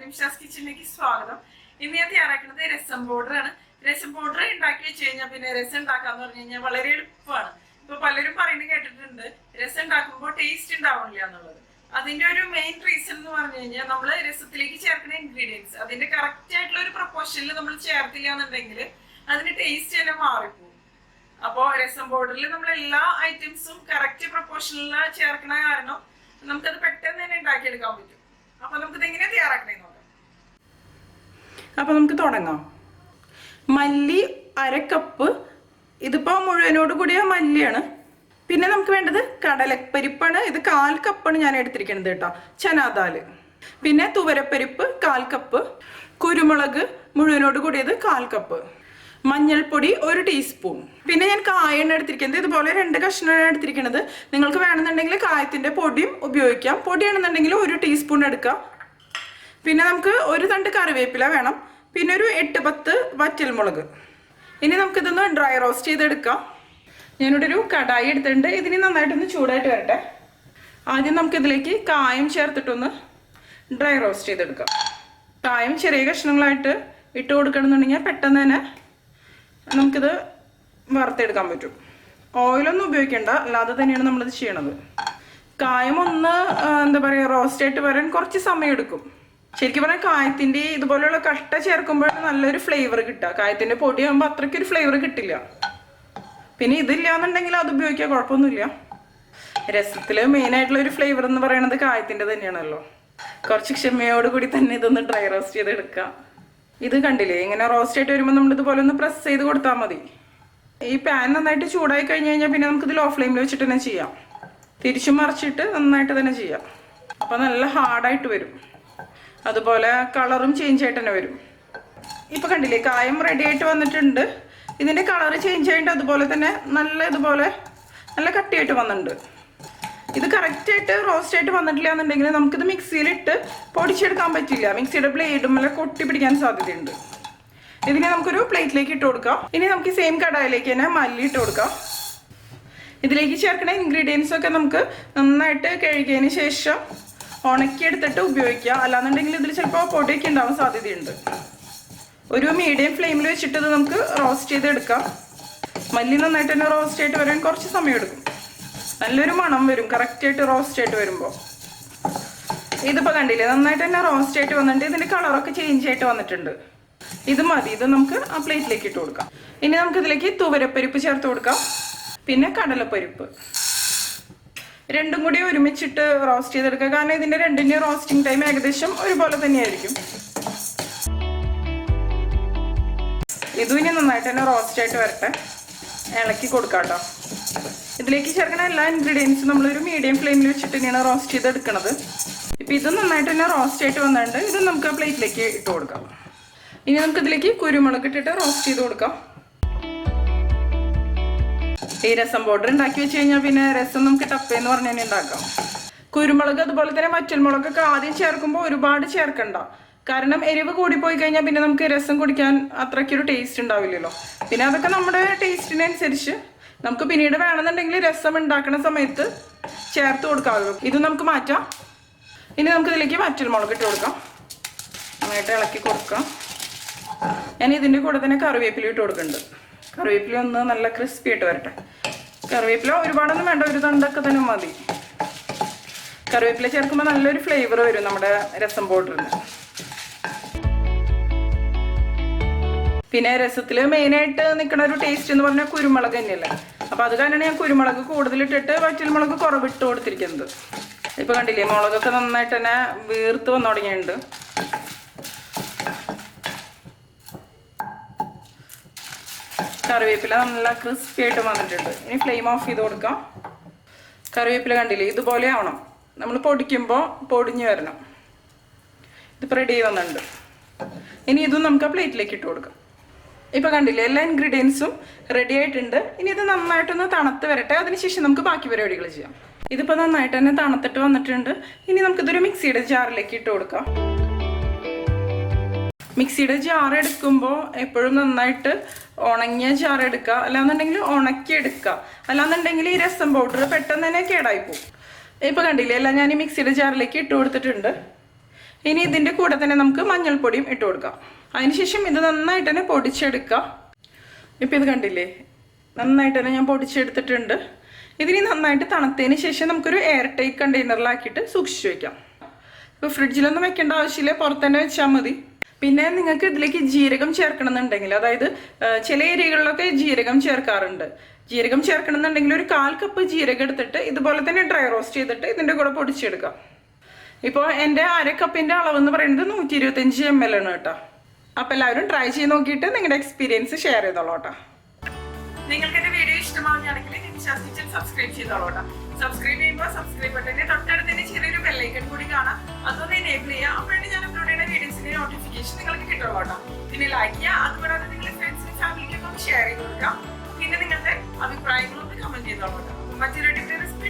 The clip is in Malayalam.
nimshaskitchen സ്വാഗതം. ഇന്ന് ഞാൻ തയ്യാറാക്കുന്നത് രസം പൗഡറാണ്. രസം പൗഡർ ഉണ്ടാക്കി വെച്ച് കഴിഞ്ഞാൽ പിന്നെ രസം ഉണ്ടാക്കാന്ന് പറഞ്ഞു കഴിഞ്ഞാൽ വളരെ എളുപ്പമാണ്. ഇപ്പൊ പലരും പറയുന്നത് കേട്ടിട്ടുണ്ട് രസം ഉണ്ടാക്കുമ്പോൾ ടേസ്റ്റ് ഉണ്ടാവില്ല എന്നുള്ളത്. അതിന്റെ ഒരു മെയിൻ റീസൺ എന്ന് പറഞ്ഞു കഴിഞ്ഞാൽ നമ്മൾ രസത്തിലേക്ക് ചേർക്കുന്ന ഇൻഗ്രീഡിയൻസ് അതിന്റെ കറക്റ്റ് ആയിട്ടുള്ള ഒരു പ്രൊപ്പോർഷനിൽ നമ്മൾ ചേർത്തില്ല എന്നുണ്ടെങ്കിൽ അതിന്റെ ടേസ്റ്റ് തന്നെ മാറിപ്പോകും. അപ്പോൾ രസം പൗഡറിൽ നമ്മൾ എല്ലാ ഐറ്റംസും കറക്റ്റ് പ്രൊപ്പോർഷനിൽ ചേർക്കണ കാരണം നമുക്കത് പെട്ടെന്ന് തന്നെ ഉണ്ടാക്കിയെടുക്കാൻ പറ്റും. അപ്പൊ നമുക്കിത് എങ്ങനെയാ തയ്യാറാക്കണേ നോക്കാം. അപ്പോൾ നമുക്ക് തുടങ്ങാം. മല്ലി 1/2 കപ്പ്, ഇതിപ്പോ മുഴുവനോട് കൂടിയ മല്ലിയാണ്. പിന്നെ നമുക്ക് വേണ്ടത് കടലപ്പരിപ്പാണ്, ഇത് 1/4 കപ്പാണ് ഞാൻ എടുത്തിരിക്കുന്നത് കേട്ടോ, ചനാദാല്. പിന്നെ തുവരപ്പരിപ്പ് 1/4 കപ്പ്, കുരുമുളക് മുഴുവനോട് കൂടിയത് 1/4 കപ്പ്, മഞ്ഞൾപ്പൊടി 1 ടീസ്പൂൺ. പിന്നെ ഞാൻ കായാണ് എടുത്തിരിക്കുന്നത്, ഇതുപോലെ 2 കഷ്ണമാണ് എടുത്തിരിക്കുന്നത്. നിങ്ങൾക്ക് വേണമെന്നുണ്ടെങ്കിൽ കായത്തിന്റെ പൊടിയും ഉപയോഗിക്കാം. പൊടിയാണെന്നുണ്ടെങ്കിൽ 1 ടീസ്പൂൺ എടുക്കാം. പിന്നെ നമുക്ക് 1 തണ്ട് കറിവേപ്പില വേണം. പിന്നെ ഒരു 8-10 വറ്റൽമുളക്. ഇനി നമുക്കിതൊന്ന് ഡ്രൈ റോസ്റ്റ് ചെയ്തെടുക്കാം. ഞാനിവിടെ ഒരു കടായി എടുത്തിട്ടുണ്ട്, ഇതിന് നന്നായിട്ടൊന്ന് ചൂടായിട്ട് വരട്ടെ. ആദ്യം നമുക്കിതിലേക്ക് കായം ചേർത്തിട്ടൊന്ന് ഡ്രൈ റോസ്റ്റ് ചെയ്തെടുക്കാം. കായം ചെറിയ കഷ്ണങ്ങളായിട്ട് ഇട്ട് കൊടുക്കണമെന്നുണ്ടെങ്കിൽ പെട്ടെന്ന് തന്നെ നമുക്കിത് വറുത്തെടുക്കാൻ പറ്റും. ഓയിലൊന്നും ഉപയോഗിക്കേണ്ട, അല്ലാതെ തന്നെയാണ് നമ്മളിത് ചെയ്യണത്. കായം ഒന്ന് എന്താ പറയുക, റോസ്റ്റായിട്ട് വരാൻ കുറച്ച് സമയം എടുക്കും. ശരിക്കും പറഞ്ഞാൽ കായത്തിൻ്റെ ഇതുപോലെയുള്ള കട്ട ചേർക്കുമ്പോഴാണ് നല്ലൊരു ഫ്ലേവർ കിട്ടുക. കായത്തിൻ്റെ പൊടിയാകുമ്പോൾ അത്രയ്ക്കൊരു ഫ്ലേവർ കിട്ടില്ല. പിന്നെ ഇതില്ലാന്നുണ്ടെങ്കിൽ അത് ഉപയോഗിക്കാൻ കുഴപ്പമൊന്നുമില്ല. രസത്തിൽ മെയിനായിട്ടുള്ളൊരു ഫ്ലേവർ എന്ന് പറയുന്നത് കായത്തിൻ്റെ തന്നെയാണല്ലോ. കുറച്ച് ക്ഷമയോട് കൂടി തന്നെ ഇതൊന്ന് ഡ്രൈ റോസ്റ്റ് ചെയ്തെടുക്കാം. ഇത് കണ്ടില്ലേ, ഇങ്ങനെ റോസ്റ്റ് ആയിട്ട് വരുമ്പോൾ നമ്മൾ ഇതുപോലെ ഒന്ന് പ്രസ് ചെയ്ത് കൊടുത്താൽ മതി. ഈ പാൻ നന്നായിട്ട് ചൂടായി കഴിഞ്ഞ് കഴിഞ്ഞാൽ പിന്നെ നമുക്കിത് ലോ ഫ്ലെയിമിൽ വെച്ചിട്ട് തന്നെ ചെയ്യാം. തിരിച്ചും മറിച്ചിട്ട് നന്നായിട്ട് തന്നെ ചെയ്യാം. അപ്പോൾ നല്ല ഹാർഡായിട്ട് വരും. അതുപോലെ കളറും ചേഞ്ച് ആയിട്ട് തന്നെ വരും. ഇപ്പോൾ കണ്ടില്ലേ, കായം റെഡി ആയിട്ട് വന്നിട്ടുണ്ട്. ഇതിൻ്റെ കളറ് ചേഞ്ച് ആയിട്ട് അതുപോലെ തന്നെ ഇതുപോലെ നല്ല കട്ടിയായിട്ട് വന്നിട്ടുണ്ട്. ഇത് കറക്റ്റായിട്ട് റോസ്റ്റ് ആയിട്ട് വന്നിട്ടില്ല എന്നുണ്ടെങ്കിൽ നമുക്കിത് മിക്സിയിലിട്ട് പൊടിച്ചെടുക്കാൻ പറ്റില്ല. മിക്സിയുടെ ബ്ലേഡുമല്ല കൊട്ടി പിടിക്കാൻ സാധ്യതയുണ്ട്. ഇതിനെ നമുക്കൊരു പ്ലേറ്റിലേക്ക് ഇട്ട് കൊടുക്കാം. ഇനി നമുക്ക് സെയിം കടായിലേക്ക് തന്നെ മല്ലി ഇട്ട് കൊടുക്കാം. ഇതിലേക്ക് ചേർക്കുന്ന ഇൻഗ്രീഡിയൻസ് ഒക്കെ നമുക്ക് നന്നായിട്ട് കഴുകിയതിന് ശേഷം ഉണക്കിയെടുത്തിട്ട് ഉപയോഗിക്കാം. അല്ലാന്നുണ്ടെങ്കിൽ ഇതിൽ ചിലപ്പോൾ പൊടിയൊക്കെ ഉണ്ടാവാൻ സാധ്യതയുണ്ട്. ഒരു മീഡിയം ഫ്ലെയിമിൽ വെച്ചിട്ട് ഇത് നമുക്ക് റോസ്റ്റ് ചെയ്തെടുക്കാം. മല്ലി നന്നായിട്ട് തന്നെ റോസ്റ്റ് ആയിട്ട് വരാൻ കുറച്ച് സമയം എടുക്കും. നല്ലൊരു മണം വരും കറക്റ്റായിട്ട് റോസ്റ്റ് ആയിട്ട് വരുമ്പോൾ. ഇതിപ്പോൾ കണ്ടില്ലേ, നന്നായിട്ട് തന്നെ റോസ്റ്റ് ആയിട്ട് വന്നിട്ടുണ്ട്. ഇതിൻ്റെ കളറൊക്കെ ചേഞ്ച് ആയിട്ട് വന്നിട്ടുണ്ട്. ഇത് മതി, ഇത് നമുക്ക് ആ പ്ലേറ്റിലേക്ക് ഇട്ട് കൊടുക്കാം. ഇനി നമുക്കിതിലേക്ക് തുവരപ്പരിപ്പ് ചേർത്ത് കൊടുക്കാം. പിന്നെ കടലപ്പരിപ്പ് രണ്ടും കൂടി ഒരുമിച്ചിട്ട് റോസ്റ്റ് ചെയ്തെടുക്കുക. കാരണം ഇതിൻ്റെ രണ്ടിൻ്റെയും റോസ്റ്റിംഗ് ടൈം ഏകദേശം ഒരുപോലെ തന്നെയായിരിക്കും. ഇതും ഇനി നന്നായിട്ട് തന്നെ റോസ്റ്റ് ആയിട്ട് വരട്ടെ. ഇളക്കി കൊടുക്കാം കേട്ടോ. ഇതിലേക്ക് ചേർക്കുന്ന എല്ലാ ഇൻഗ്രീഡിയൻസും നമ്മളൊരു മീഡിയം ഫ്ലെയിമിൽ വെച്ചിട്ട് തന്നെയാണ് റോസ്റ്റ് ചെയ്തെടുക്കുന്നത്. ഇപ്പം ഇത് നന്നായിട്ട് തന്നെ റോസ്റ്റ് ആയിട്ട് വന്നിട്ടുണ്ട്. ഇത് നമുക്ക് പ്ലേറ്റിലേക്ക് ഇട്ട് കൊടുക്കാം. ഇനി നമുക്കിതിലേക്ക് കുരുമുളക് ഇട്ടിട്ട് റോസ്റ്റ് ചെയ്ത് കൊടുക്കാം. ഈ രസം പൗഡർ ഉണ്ടാക്കി വെച്ച് കഴിഞ്ഞാൽ പിന്നെ രസം നമുക്ക് ടപ്പേന്ന് പറഞ്ഞ് തന്നെ ഉണ്ടാക്കാം. കുരുമുളക് അതുപോലെ തന്നെ വറ്റൽമുളകൊക്കെ ആദ്യം ചേർക്കുമ്പോൾ ഒരുപാട് ചേർക്കണ്ട. കാരണം എരിവ് കൂടിപ്പോയി കഴിഞ്ഞാൽ പിന്നെ നമുക്ക് രസം കുടിക്കാൻ അത്രയ്ക്കൊരു ടേസ്റ്റ് ഉണ്ടാവില്ലല്ലോ. പിന്നെ അതൊക്കെ നമ്മുടെ ടേസ്റ്റിനനുസരിച്ച് നമുക്ക് പിന്നീട് വേണമെന്നുണ്ടെങ്കിൽ രസം ഉണ്ടാക്കുന്ന സമയത്ത് ചേർത്ത് കൊടുക്കാമല്ലോ. ഇത് നമുക്ക് മാറ്റാം. ഇനി നമുക്കിതിലേക്ക് വറ്റൽമുളക് ഇട്ട് കൊടുക്കാം. നന്നായിട്ട് ഇളക്കി കൊടുക്കാം. ഞാൻ ഇതിൻ്റെ കൂടെ തന്നെ കറിവേപ്പില ഇട്ട് കൊടുക്കുന്നുണ്ട്. കറിവേപ്പില ഒന്ന് നല്ല ക്രിസ്പി ആയിട്ട് വരട്ടെ. കറിവേപ്പില ഒരുപാടൊന്നും വേണ്ട, 1 തണ്ടൊക്കെ തന്നെ മതി. കറിവേപ്പില ചേർക്കുമ്പോൾ നല്ലൊരു ഫ്ലേവർ വരും നമ്മുടെ രസം പൗഡറിന്. പിന്നെ രസത്തിൽ മെയിനായിട്ട് നിൽക്കുന്ന ഒരു ടേസ്റ്റ് എന്ന് പറഞ്ഞാൽ കുരുമുളക് തന്നെയല്ലേ. അപ്പോൾ അത് കാരണമാണ് ഞാൻ കുരുമുളക് കൂടുതലിട്ടിട്ട് വറ്റൽമുളക് കുറവിട്ട് കൊടുത്തിരിക്കുന്നത്. ഇപ്പോൾ കണ്ടില്ലേ, മുളകൊക്കെ നന്നായിട്ട് തന്നെ വീർത്ത് വന്നു തുടങ്ങിയിട്ടുണ്ട്. കറിവേപ്പില നല്ല ക്രിസ്പി ആയിട്ട് വന്നിട്ടുണ്ട്. ഇനി ഫ്ലെയിം ഓഫ് ചെയ്ത് കൊടുക്കാം. കറിവേപ്പില കണ്ടില്ലേ, ഇതുപോലെ ആവണം. നമ്മൾ പൊടിക്കുമ്പോൾ പൊടിഞ്ഞ് വരണം. ഇതിപ്പോൾ റെഡി ആയി വന്നിട്ടുണ്ട്. ഇനി ഇതും നമുക്ക് ആ പ്ലേറ്റിലേക്ക് ഇട്ട് കൊടുക്കാം. ഇപ്പോൾ കണ്ടില്ലേ, എല്ലാ ഇൻഗ്രീഡിയൻസും റെഡി ആയിട്ടുണ്ട്. ഇനി ഇത് നന്നായിട്ടൊന്ന് തണുത്ത് വരട്ടെ. അതിനുശേഷം നമുക്ക് ബാക്കി പരിപാടികൾ ചെയ്യാം. ഇതിപ്പോൾ നന്നായിട്ട് തന്നെ തണുത്തിട്ട് വന്നിട്ടുണ്ട്. ഇനി നമുക്കിതൊരു മിക്സിയുടെ ജാറിലേക്ക് ഇട്ട് കൊടുക്കാം. മിക്സിയുടെ ജാർ എടുക്കുമ്പോൾ എപ്പോഴും നന്നായിട്ട് ഉണങ്ങിയ ജാർ എടുക്കുക, അല്ലാന്നുണ്ടെങ്കിൽ ഉണക്കിയെടുക്കുക. അല്ലാന്നുണ്ടെങ്കിൽ ഈ രസം പൗഡർ പെട്ടെന്ന് തന്നെ കേടായി പോകും. ഇപ്പോൾ കണ്ടില്ലേ, എല്ലാം ഞാൻ ഈ മിക്സിയുടെ ജാറിലേക്ക് ഇട്ട് കൊടുത്തിട്ടുണ്ട്. ഇനി ഇതിൻ്റെ കൂടെ തന്നെ നമുക്ക് മഞ്ഞൾപ്പൊടിയും ഇട്ട് കൊടുക്കാം. അതിനുശേഷം ഇത് നന്നായിട്ട് തന്നെ പൊടിച്ചെടുക്കാം. ഇപ്പം ഇത് കണ്ടില്ലേ, നന്നായിട്ട് തന്നെ ഞാൻ പൊടിച്ചെടുത്തിട്ടുണ്ട്. ഇതിനി നന്നായിട്ട് തണുത്തതിന് ശേഷം നമുക്കൊരു എയർ ടൈറ്റ് കണ്ടെയ്നറിലാക്കിയിട്ട് സൂക്ഷിച്ചു വെക്കാം. ഇപ്പോൾ ഫ്രിഡ്ജിലൊന്നും വെക്കേണ്ട ആവശ്യമില്ല, പുറത്ത് തന്നെ വെച്ചാൽ മതി. പിന്നെ നിങ്ങൾക്ക് ഇതിലേക്ക് ജീരകം ചേർക്കണം എന്നുണ്ടെങ്കിൽ, അതായത് ചില ഏരിയകളിലൊക്കെ ജീരകം ചേർക്കാറുണ്ട്. ജീരകം ചേർക്കണം എന്നുണ്ടെങ്കിൽ ഒരു 1/4 കപ്പ് ജീരകം എടുത്തിട്ട് ഇതുപോലെ തന്നെ ഡ്രൈ റോസ്റ്റ് ചെയ്തിട്ട് ഇതിൻ്റെ കൂടെ പൊടിച്ചെടുക്കാം. ഇപ്പോൾ എൻ്റെ 1/2 കപ്പിൻ്റെ അളവെന്ന് പറയുന്നത് 125 ml ആണ് കേട്ടോ. അപ്പോൾ എല്ലാവരും ട്രൈ ചെയ്ത് നോക്കിയിട്ട് നിങ്ങളുടെ എക്സ്പീരിയൻസ് ഷെയർ ചെയ്തോളൂ കേട്ടോ. നിങ്ങൾക്ക് എന്റെ വീഡിയോ ഇഷ്ടമാവുകയാണെങ്കിൽ നിമിഷാസ്കിച്ചൻ സബ്സ്ക്രൈബ് ചെയ്തോളൂ. സബ്സ്ക്രൈബ് ചെയ്യുമ്പോൾ സബ്സ്ക്രൈബ് ബട്ടന്റെ തൊട്ടടുത്ത് തന്നെ ചെറിയൊരു ബെല്ലൈക്കൺ കൂടി കാണാം. അതൊന്ന് എനേബിൾ ചെയ്യുക. അപ്പോഴാണ് ഞാൻ അപ്ലോഡ് ചെയ്യുന്ന വീഡിയോസിന്റെ നോട്ടിഫിക്കേഷൻ നിങ്ങൾക്ക് കിട്ടുള്ളൂ കേട്ടോ. പിന്നെ ലൈക്ക് ചെയ്യുക, അതുകൂടാതെ നിങ്ങളുടെ ഫ്രണ്ട്സിനും ഫാമിലിക്കൊക്കെ ഒന്ന് ഷെയർ ചെയ്ത് കൊടുക്കാം. പിന്നെ നിങ്ങളുടെ അഭിപ്രായങ്ങളൊന്ന് കമന്റ് ചെയ്തോളൂ. മറ്റൊരു റെസിപ്പി